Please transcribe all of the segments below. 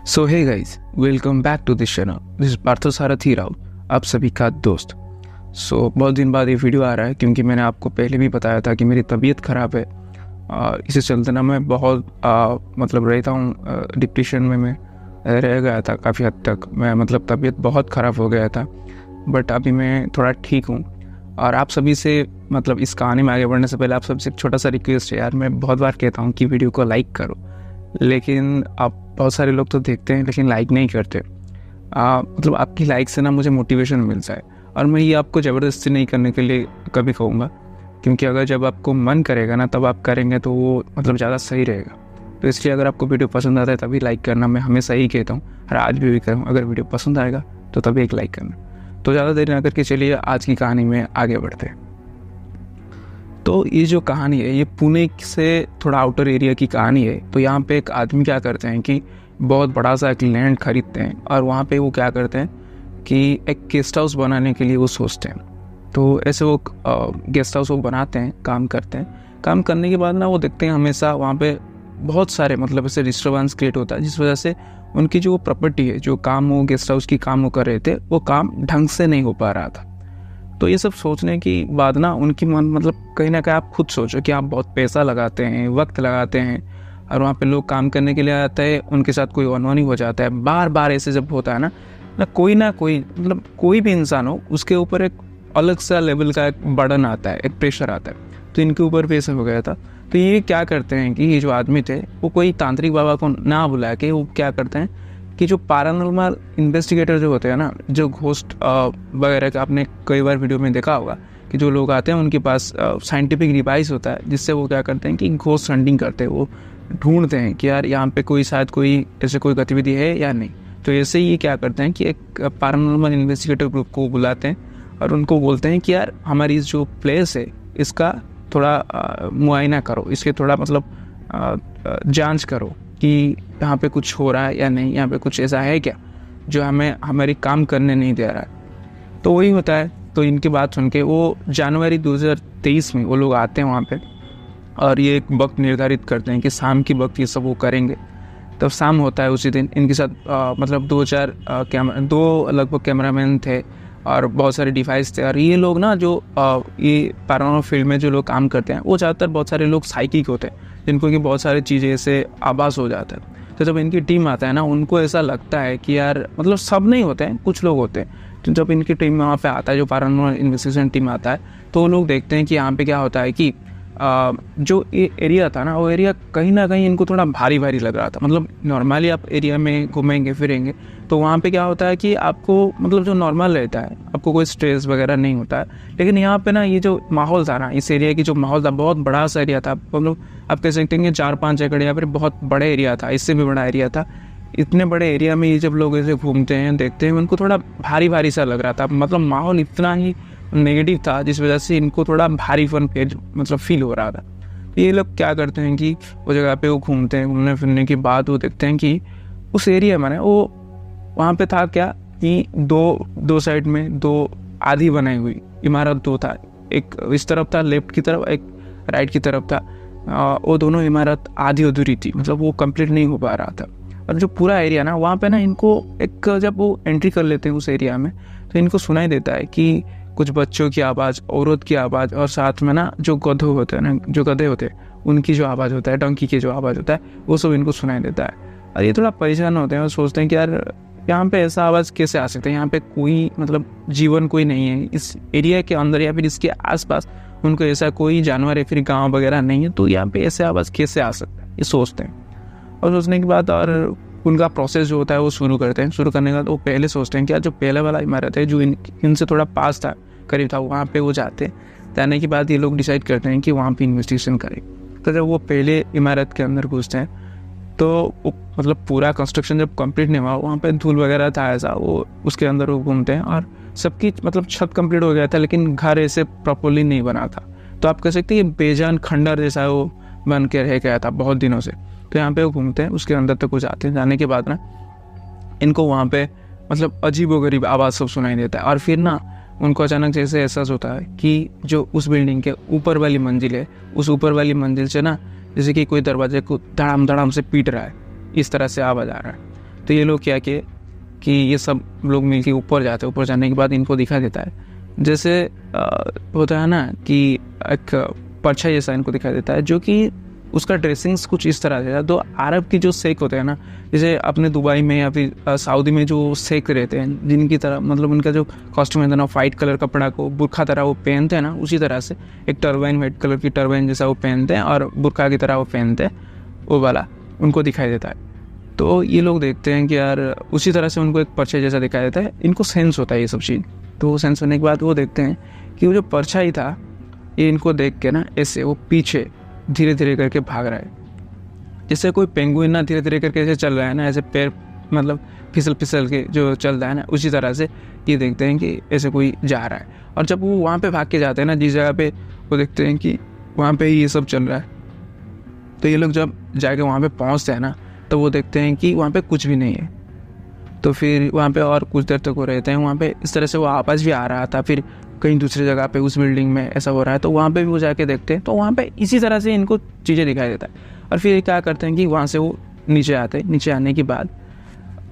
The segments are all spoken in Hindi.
So hey guys, welcome back to this channel. This Parthasarathi Rao, आप सभी का दोस्त। बहुत दिन बाद ये वीडियो आ रहा है क्योंकि मैंने आपको पहले भी बताया था कि मेरी तबीयत ख़राब है। इसी चलते ना मैं बहुत रहता हूँ डिप्रेशन में। मैं रह गया था काफ़ी हद तक। मैं तबीयत बहुत ख़राब हो गया था, बट अभी मैं थोड़ा ठीक हूँ। और आप सभी से इस कहानी में आगे बढ़ने से पहले आप सबसे एक छोटा सा रिक्वेस्ट है यार। मैं बहुत बार कहता हूँ कि वीडियो को लाइक करो, लेकिन आप बहुत सारे लोग तो देखते हैं लेकिन लाइक नहीं करते। आपकी लाइक से ना मुझे मोटिवेशन मिलता है, और मैं ये आपको ज़बरदस्ती नहीं करने के लिए कभी कहूँगा, क्योंकि अगर जब आपको मन करेगा ना तब आप करेंगे तो वो ज़्यादा सही रहेगा। तो इसलिए अगर आपको वीडियो पसंद आता है तभी लाइक करना। मैं हमेशा ही कहता हूँ और आज भी कहूँ, अगर वीडियो पसंद आएगा तो तभी एक लाइक करना। तो ज़्यादा देर ना करके चलिए आज की कहानी में आगे बढ़ते हैं। तो ये जो कहानी है ये पुणे से थोड़ा आउटर एरिया की कहानी है। तो यहाँ पे एक आदमी क्या करते हैं कि बहुत बड़ा सा एक लैंड खरीदते हैं, और वहाँ पे वो क्या करते हैं कि एक गेस्ट हाउस बनाने के लिए वो सोचते हैं। तो ऐसे वो गेस्ट हाउस वो बनाते हैं, काम करते हैं। काम करने के बाद ना वो देखते हैं हमेशा वहाँ पे बहुत सारे ऐसे डिस्टर्बेंस क्रिएट होता है, जिस वजह से उनकी जो प्रॉपर्टी है, जो काम वो गेस्ट हाउस की काम वो कर रहे थे, वो काम ढंग से नहीं हो पा रहा था। तो ये सब सोचने की बाद ना उनकी मन कहीं ना कहीं आप खुद सोचो कि आप बहुत पैसा लगाते हैं, वक्त लगाते हैं, और वहाँ पे लोग काम करने के लिए आते हैं, उनके साथ कोई अनहोनी हो जाता है। बार बार ऐसे जब होता है ना कोई कोई भी इंसान हो, उसके ऊपर एक अलग सा लेवल का एक बर्डन आता है, एक प्रेशर आता है। तो इनके ऊपर भी ऐसा हो गया था। तो ये क्या करते हैं कि ये जो आदमी थे वो कोई तांत्रिक बाबा को ना बुला के वो क्या करते हैं कि जो पैरानॉर्मल इन्वेस्टिगेटर जो होते हैं ना, जो घोस्ट वगैरह का आपने कई बार वीडियो में देखा होगा कि जो लोग आते हैं उनके पास साइंटिफिक डिवाइस होता है, जिससे वो क्या करते हैं कि घोस्ट हंटिंग करते हैं। वो ढूंढते हैं कि यार यहाँ पे कोई शायद कोई ऐसे कोई गतिविधि है या नहीं। तो ऐसे ही क्या करते हैं कि एक पैरानॉर्मल इन्वेस्टिगेटर ग्रुप को बुलाते हैं और उनको बोलते हैं कि यार हमारी इस जो प्लेस है इसका थोड़ा मुआयना करो, इसके थोड़ा जांच करो कि यहाँ पे कुछ हो रहा है या नहीं, यहाँ पे कुछ ऐसा है क्या जो हमें हमारी काम करने नहीं दे रहा है। तो वही होता है। तो इनकी बात सुन के वो जनवरी 2023 में वो लोग आते हैं वहाँ पे, और ये एक वक्त निर्धारित करते हैं कि शाम की वक्त ये सब वो करेंगे। तब शाम होता है उसी दिन। इनके साथ दो लगभग कैमरामैन थे और बहुत सारे डिवाइस थे। और ये लोग ना जो ये पैरानॉर्मल फील्ड में जो लोग काम करते हैं वो ज़्यादातर बहुत सारे लोग साइकिक होते हैं, जिनको कि बहुत सारी चीज़ें ऐसे आभास हो जाता है। तो जब इनकी टीम आता है ना, उनको ऐसा लगता है कि यार सब नहीं होते हैं, कुछ लोग होते हैं। तो जब इनकी टीम वहाँ पे आता है, जो पैरानॉर्मल इन्वेस्टिगेशन टीम आता है, तो वो लोग देखते हैं कि यहाँ पे क्या होता है कि जो एरिया था ना, वो एरिया कहीं ना कहीं इनको थोड़ा भारी भारी लग रहा था। नॉर्मली आप एरिया में घूमेंगे फिरेंगे तो वहाँ पे क्या होता है कि आपको जो नॉर्मल रहता है, आपको कोई स्ट्रेस वगैरह नहीं होता है। लेकिन यहाँ पे ना ये जो माहौल था ना, इस एरिया की जो माहौल था, बहुत बड़ा सा एरिया था। आप कह सकते हैं कि 4-5 एकड़ या फिर बहुत बड़ा एरिया था, इससे भी बड़ा एरिया था। इतने बड़े एरिया में ये जब लोग ऐसे घूमते हैं, देखते हैं, उनको थोड़ा भारी भारी सा लग रहा था। माहौल इतना ही नेगेटिव था जिस वजह से इनको थोड़ा भारीपन फील हो रहा था। तो ये लोग क्या करते हैं कि वो जगह पे वो घूमते हैं। घूमने फिरने के बाद वो देखते हैं कि उस एरिया में वो वहाँ पे था क्या कि दो साइड में दो आधी बनाई हुई इमारत दो था। एक इस तरफ था लेफ्ट की तरफ, एक राइट की तरफ था। वो दोनों इमारत आधी अधूरी थी, वो कंप्लीट नहीं हो पा रहा था। और जो पूरा एरिया ना, वहाँ पे ना इनको एक जब वो एंट्री कर लेते हैं उस एरिया में, तो इनको सुनाई देता है कि कुछ बच्चों की आवाज़, औरत की आवाज़, और साथ में ना जो गधे होते हैं उनकी जो आवाज़ होता है, डंकी की जो आवाज़ होता है, वो सब इनको सुनाई देता है। और ये थोड़ा परेशान होते हैं और सोचते हैं कि यार यहाँ पे ऐसा आवाज़ कैसे आ सकता है, यहाँ पे कोई जीवन कोई नहीं है इस एरिया के अंदर या फिर इसके आसपास, उनको ऐसा कोई जानवर या फिर गाँव वगैरह नहीं है, तो यहाँ पे ऐसे आवाज़ कैसे आ सकता है, ये सोचते हैं। और सोचने के बाद और उनका प्रोसेस जो होता है वो शुरू करते हैं। शुरू करने के बाद वो पहले सोचते हैं कि यार जो पहले वाला इमारत है जो इनसे थोड़ा पास था, करीब था, वहाँ पे वो जाते हैं। जाने के बाद ये लोग डिसाइड करते हैं कि वहाँ पे इन्वेस्टिगेशन करें। तो जब वो पहले इमारत के अंदर घुसते हैं तो पूरा कंस्ट्रक्शन जब कंप्लीट नहीं हुआ, वहाँ पे धूल वगैरह था ऐसा, वो उसके अंदर वो घूमते हैं और सबकी छत कंप्लीट हो गया था, लेकिन घर ऐसे प्रॉपरली नहीं बना था। तो आप कह सकते हैं बेजान खंडर जैसा वो बन के रह गया था बहुत दिनों से। तो यहाँ पे वो घूमते हैं, उसके अंदर तक वो जाते हैं। जाने के बाद ना इनको वहाँ पे अजीबोगरीब आवाज़ सब सुनाई देता है। और फिर ना उनको अचानक जैसे एहसास होता है कि जो उस बिल्डिंग के ऊपर वाली मंजिल है, उस ऊपर वाली मंजिल से ना जैसे कि कोई दरवाजे को धड़ाम धड़ाम से पीट रहा है, इस तरह से आवाज़ आ रहा है। तो ये लोग क्या किए कि ये सब लोग मिलके ऊपर जाते हैं। ऊपर जाने के बाद इनको दिखा देता है, जैसे होता है ना कि एक परछाई जैसा इनको दिखाई देता है, जो कि उसका ड्रेसिंग्स कुछ इस तरह से है। तो अरब की जो शेख होते हैं ना, जैसे अपने दुबई में या फिर सऊदी में जो शेख रहते हैं, जिनकी तरह मतलब उनका जो कॉस्ट्यूम है ना, वाइट कलर कपड़ा को बुरखा तरह वो पहनते हैं ना, उसी तरह से एक टर्बाइन, वाइट कलर की टर्बाइन जैसा वो पहनते हैं और बुरखा की तरह वो पहनते हैं, वो वाला उनको दिखाई देता है। तो ये लोग देखते हैं कि यार उसी तरह से उनको एक परछाई जैसा दिखाई देता है। इनको सेंस होता है ये सब चीज़। तो सेंस होने के बाद वो देखते हैं कि वो जो परछाई था, ये इनको देख के ना ऐसे वो पीछे धीरे धीरे करके भाग रहा है, जैसे कोई पेंगुइन ना धीरे धीरे करके ऐसे चल रहा है ना, ऐसे पैर मतलब फिसल फिसल के जो चल रहा है ना, उसी तरह से ये देखते हैं कि ऐसे कोई जा रहा है। और जब वो वहाँ पे भाग के जाते हैं ना, जिस जगह पे वो देखते हैं कि वहाँ पे ये सब चल रहा है, तो ये लोग जब जाके वहाँ पे पहुँचते हैं ना, तो वो देखते हैं कि वहाँ पे कुछ भी नहीं है। तो फिर वहाँ पे और कुछ देर तक वो रहते हैं वहाँ पे। इस तरह से वो आवाज़ भी आ रहा था, फिर कहीं दूसरी जगह पे उस बिल्डिंग में ऐसा हो रहा है, तो वहाँ पे भी वो जाके देखते हैं, तो वहाँ पे इसी तरह से इनको चीज़ें दिखाई देता है। और फिर क्या करते हैं कि वहाँ से वो नीचे आते हैं। नीचे आने के बाद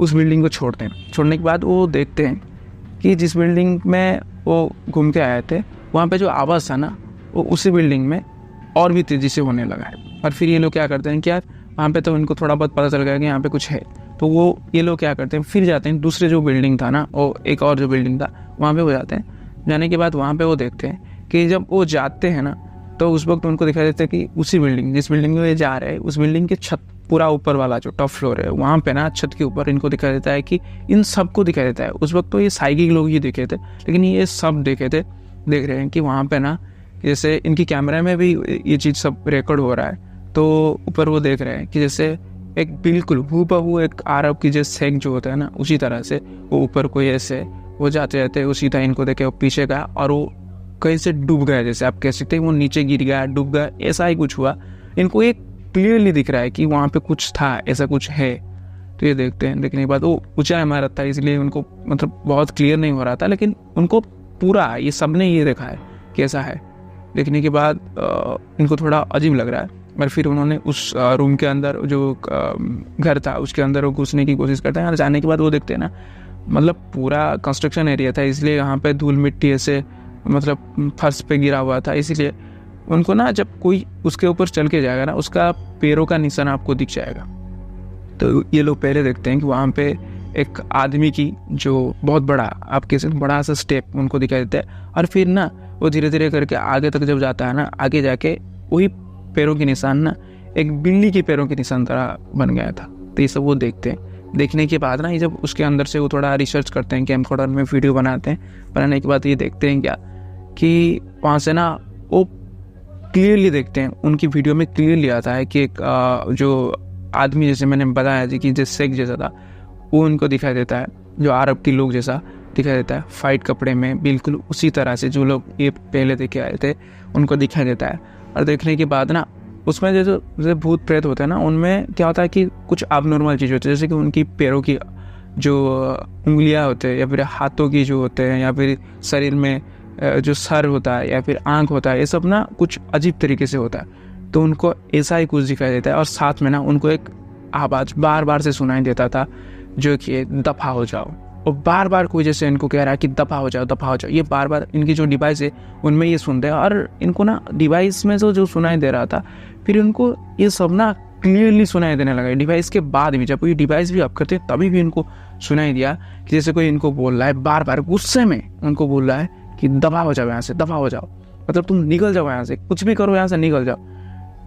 उस बिल्डिंग को छोड़ते हैं। छोड़ने के बाद वो देखते हैं कि जिस बिल्डिंग में वो घूम के आए थे, वहाँ पे जो आवाज़ था ना, वो उसी बिल्डिंग में और भी तेज़ी से होने लगा है। और फिर ये लोग क्या करते हैं कि यार वहाँ पे तो इनको थोड़ा बहुत पता चल गया कि यहाँ पे कुछ है, तो वो ये लोग क्या करते हैं, फिर जाते हैं दूसरे जो बिल्डिंग था ना, वो एक और जो बिल्डिंग था, वहाँ पे वो जाते हैं। जाने के बाद वहाँ पे वो देखते हैं कि जब वो जाते हैं ना, तो उस वक्त उनको दिखाई देता है कि उसी बिल्डिंग, जिस बिल्डिंग में ये जा रहे हैं, उस बिल्डिंग के छत पूरा ऊपर वाला जो टॉप फ्लोर है, वहाँ पे ना छत के ऊपर इनको दिखाई देता है कि इन सबको दिखाई देता है। उस वक्त तो ये साइकिक लोग ही दिखे थे, लेकिन ये सब देख रहे हैं कि वहाँ पे ना जैसे इनकी कैमरा में भी ये चीज़ सब रिकॉर्ड हो रहा है। तो ऊपर वो देख रहे हैं कि जैसे एक बिल्कुल हूबहू एक अरब की जैसे शेख जो होता है ना, उसी तरह से वो ऊपर कोई ऐसे वो जाते जाते वो सीधा इनको देखे वो पीछे गया और वो कहीं से डूब गया, जैसे आप कह सकते हैं वो नीचे गिर गया, डूब गया, ऐसा ही कुछ हुआ। इनको एक क्लियरली दिख रहा है कि वहाँ पे कुछ था, ऐसा कुछ है। तो ये देखते हैं। देखने के बाद वो ऊंचा इमारत था, इसलिए उनको मतलब बहुत क्लियर नहीं हो रहा था, लेकिन उनको पूरा ये सब ने ये देखा है कि ऐसा है। देखने के बाद इनको थोड़ा अजीब लग रहा है, और फिर उन्होंने उस रूम के अंदर जो घर था उसके अंदर वो घुसने की कोशिश करते हैं। और जाने के बाद वो देखते हैं ना, मतलब पूरा कंस्ट्रक्शन एरिया था, इसलिए यहाँ पे धूल मिट्टी ऐसे मतलब फर्श पे गिरा हुआ था, इसीलिए उनको ना जब कोई उसके ऊपर चल के जाएगा ना, उसका पैरों का निशान आपको दिख जाएगा। तो ये लोग पहले देखते हैं कि वहाँ पे एक आदमी की जो बहुत बड़ा आपके से बड़ा सा स्टेप उनको दिखाई देता है। और फिर ना वो धीरे धीरे करके आगे तक जब जाता है ना, आगे जाके वही पैरों के निशान ना एक बिल्ली के पैरों के निशान तरह बन गया था। तो ये सब वो देखते हैं। देखने के बाद ना ये जब उसके अंदर से वो थोड़ा रिसर्च करते हैं, कैमकॉर्डर में वीडियो बनाते हैं। बनाने के बाद ये देखते हैं क्या कि वहाँ से ना वो क्लियरली देखते हैं, उनकी वीडियो में क्लियरली आता है कि एक जो आदमी जैसे मैंने बताया थी कि जैसे शेख जैसा था, वो उनको दिखाई देता है, जो अरब के लोग जैसा दिखाई देता है, फाइट कपड़े में बिल्कुल उसी तरह से जो लोग ये पहले देखे आए थे उनको दिखाई देता है। और देखने के बाद ना उसमें जैसे भूत प्रेत होते हैं ना, उनमें क्या होता है कि कुछ अबनॉर्मल चीज़ होती है, जैसे कि उनकी पैरों की जो उंगलियां होते हैं, या फिर हाथों की जो होते हैं, या फिर शरीर में जो सर होता है या फिर आँख होता है, ये सब ना कुछ अजीब तरीके से होता है। तो उनको ऐसा ही कुछ दिखाई देता है। और साथ में ना उनको एक आवाज़ बार बार से सुनाई देता था, जो कि दफ़ा हो जाओ। और बार बार कोई जैसे इनको कह रहा है कि दफ़ा हो जाओ, दफ़ा हो जाओ। ये बार बार इनकी जो डिवाइस है उनमें ये सुनते हैं, और इनको ना डिवाइस में जो सुनाई दे रहा था, फिर उनको ये सब ना क्लियरली सुनाई देने लगा। डिवाइस के बाद भी जब कोई डिवाइस भी ऑफ करते तभी भी इनको सुनाई दिया कि जैसे कोई इनको बोल रहा है, बार बार गुस्से में उनको बोल रहा है कि दफ़ा हो जाओ यहाँ से, दफ़ा हो जाओ, मतलब तुम निकल जाओ यहाँ से, कुछ भी करो यहाँ से निकल जाओ।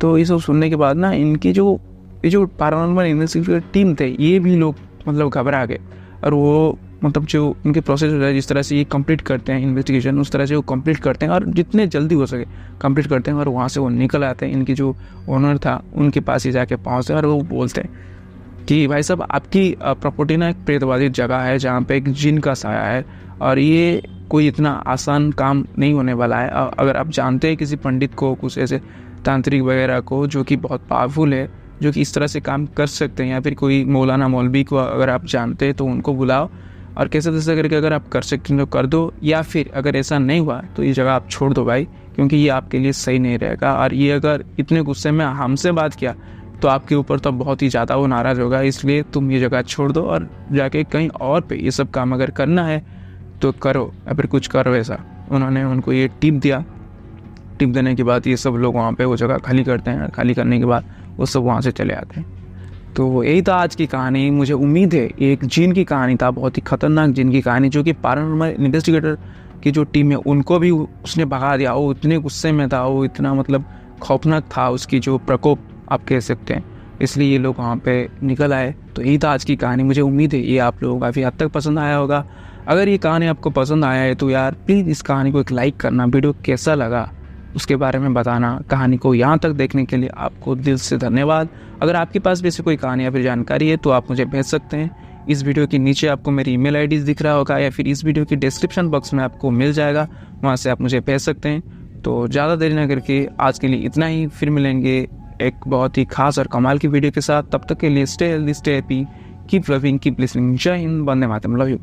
तो ये सब सुनने के बाद ना इनकी ये जो पैरानॉर्मल इन्वेस्टिगेशन टीम थे, ये भी लोग मतलब घबरा गए। और वो मतलब जो उनके प्रोसेस होता है, जिस तरह से ये कंप्लीट करते हैं इन्वेस्टिगेशन, उस तरह से वो कंप्लीट करते हैं और जितने जल्दी हो सके कंप्लीट करते हैं। और वहाँ से वो निकल आते हैं। इनकी जो ओनर था उनके पास ही जाके पहुँचते हैं और वो बोलते हैं कि भाई साहब, आपकी प्रॉपर्टी ना एक प्रेतवादी जगह है जहाँ पे एक जिन का साया है, और ये कोई इतना आसान काम नहीं होने वाला है। अगर आप जानते हैं किसी पंडित को, कुछ ऐसे तांत्रिक वगैरह को जो कि बहुत पावरफुल है, जो कि इस तरह से काम कर सकते हैं, या फिर कोई मौलाना मौलवी को अगर आप जानते हैं तो उनको बुलाओ, और कैसे तैसे करके अगर आप कर सकते हैं तो कर दो, या फिर अगर ऐसा नहीं हुआ तो ये जगह आप छोड़ दो भाई, क्योंकि ये आपके लिए सही नहीं रहेगा। और ये अगर इतने गुस्से में हमसे बात किया तो आपके ऊपर तो बहुत ही ज़्यादा वो नाराज़ होगा। इसलिए तुम ये जगह छोड़ दो और जाके कहीं और पे ये सब काम अगर करना है तो करो, या फिर कुछ करो ऐसा। उन्होंने उनको ये टिप दिया। टिप देने के बाद ये सब लोग वहाँ पे वो जगह खाली करते हैं। खाली करने के बाद वो सब वहाँ से चले आते हैं। तो यही था आज की कहानी। मुझे उम्मीद है एक जिन की कहानी था, बहुत ही खतरनाक जिन की कहानी, जो कि पैरानॉर्मल इन्वेस्टिगेटर की जो टीम है उनको भी उसने भगा दिया। वो इतने गुस्से में था, वो इतना मतलब खौफनाक था उसकी जो प्रकोप आप कह सकते हैं, इसलिए ये लोग वहाँ पे निकल आए। तो यही था आज की कहानी। मुझे उम्मीद है ये आप लोगों को काफ़ी हद तक पसंद आया होगा। अगर ये कहानी आपको पसंद आया है तो यार प्लीज़ इस कहानी को एक लाइक करना, वीडियो कैसा लगा उसके बारे में बताना। कहानी को यहाँ तक देखने के लिए आपको दिल से धन्यवाद। अगर आपके पास भी ऐसी कोई कहानी या फिर जानकारी है तो आप मुझे भेज सकते हैं। इस वीडियो के नीचे आपको मेरी ईमेल आईडी दिख रहा होगा, या फिर इस वीडियो की डिस्क्रिप्शन बॉक्स में आपको मिल जाएगा, वहाँ से आप मुझे भेज सकते हैं। तो ज़्यादा देरी ना करके आज के लिए इतना ही। फिर मिलेंगे एक बहुत ही खास और कमाल की वीडियो के साथ। तब तक के लिए stay healthy, stay happy, keep loving, keep listening. जय हिंद, वंदे मातरम, लव यू।